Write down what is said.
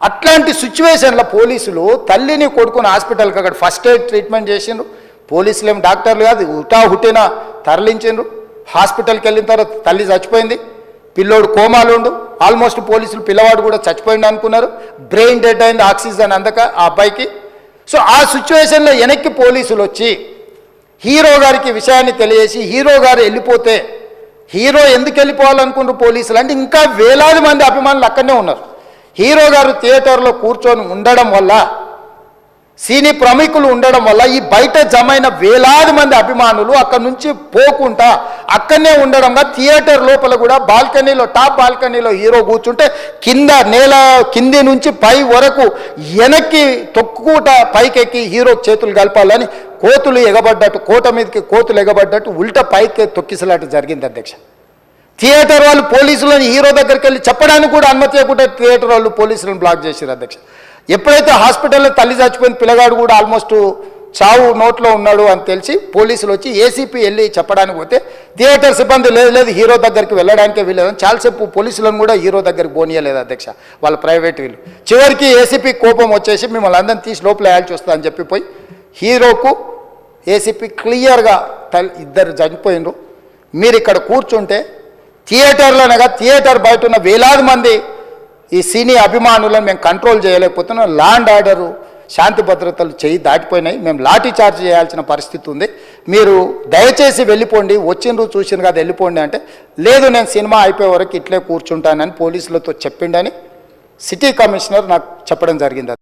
అట్లాంటి సిచ్యువేషన్లో పోలీసులు తల్లిని కొడుకుని హాస్పిటల్కి అక్కడ ఫస్ట్ ఎయిడ్ ట్రీట్మెంట్ చేసిండ్రు. పోలీసులు ఏం డాక్టర్లు కాదు, హుటాహుటిన తరలించిండ్రు. హాస్పిటల్కి వెళ్ళిన తర్వాత తల్లి చచ్చిపోయింది, పిల్లోడు కోమాలు ఉండు. ఆల్మోస్ట్ పోలీసులు పిల్లవాడు కూడా చచ్చిపోయింది అనుకున్నారు. బ్రెయిన్ డెడ్ అయింది, ఆక్సిజన్ అందక ఆ అబ్బాయికి. సో ఆ సిచ్యువేషన్లో వెనక్కి పోలీసులు వచ్చి హీరో గారికి విషయాన్ని తెలియజేసి హీరో గారు వెళ్ళిపోతే, హీరో ఎందుకు వెళ్ళిపోవాలనుకున్నారు పోలీసులు అంటే ఇంకా వేలాది మంది అభిమానులు అక్కడనే ఉన్నారు. హీరో గారు థియేటర్లో కూర్చొని ఉండడం వల్ల, సినీ ప్రముఖులు ఉండడం వల్ల ఈ బయట జమైన వేలాది మంది అభిమానులు అక్కడి నుంచి పోకుండా అక్కడనే ఉండడంగా థియేటర్ లోపల కూడా బాల్కనీలో, టాప్ బాల్కనీలో హీరో కూర్చుంటే కింద నేల కింది నుంచి పై వరకు వెనక్కి తొక్కుట పైకెక్కి హీరో చేతులు కలపాలని కోతులు ఎగబడ్డట్టు, కోట మీదకి కోతులు ఎగబడ్డట్టు ఉల్టా పైకి తొక్కిసలాట జరిగింది అధ్యక్ష. థియేటర్ వాళ్ళు పోలీసులను హీరో దగ్గరికి వెళ్ళి చెప్పడానికి కూడా అనుమతి ఇవ్వకుండా థియేటర్ వాళ్ళు పోలీసులను బ్లాక్ చేశారు అధ్యక్ష. ఎప్పుడైతే హాస్పిటల్లో తల్లి చచ్చిపోయిన పిల్లగాడు కూడా ఆల్మోస్ట్ చావు నోట్లో ఉన్నాడు అని తెలిసి పోలీసులు వచ్చి ఏసీపీ వెళ్ళి చెప్పడానికి పోతే థియేటర్ సిబ్బంది లేదు హీరో దగ్గరికి వెళ్ళడానికే వీలేదని చాలాసేపు పోలీసులను కూడా హీరో దగ్గరికి పోనీయలేదు అధ్యక్ష, వాళ్ళ ప్రైవేట్ వీళ్ళు. చివరికి ఏసీపీ కోపం వచ్చేసి మిమ్మల్ని అందరిని తీసి లోపల వేయాల్సి వస్తుందని చెప్పిపోయి హీరోకు ఏసీపీ క్లియర్గా ఇద్దరు చనిపోయినరు, మీరు ఇక్కడ కూర్చుంటే థియేటర్లోనగా థియేటర్ బయట ఉన్న వేలాది మంది ఈ సినీ అభిమానులను మేము కంట్రోల్ చేయలేకపోతున్నాం, ల్యాండ్ ఆర్డరు శాంతి భద్రతలు చేయి దాటిపోయినాయి, మేము లాఠీ చార్జ్ చేయాల్సిన పరిస్థితి ఉంది, మీరు దయచేసి వెళ్ళిపోండి, వచ్చిండ్రు చూసిన కదా వెళ్ళిపోండి అంటే, లేదు నేను సినిమా అయిపోయే వరకు ఇట్లే కూర్చుంటానని పోలీసులతో చెప్పిండని సిటీ కమిషనర్ నాకు చెప్పడం జరిగింది.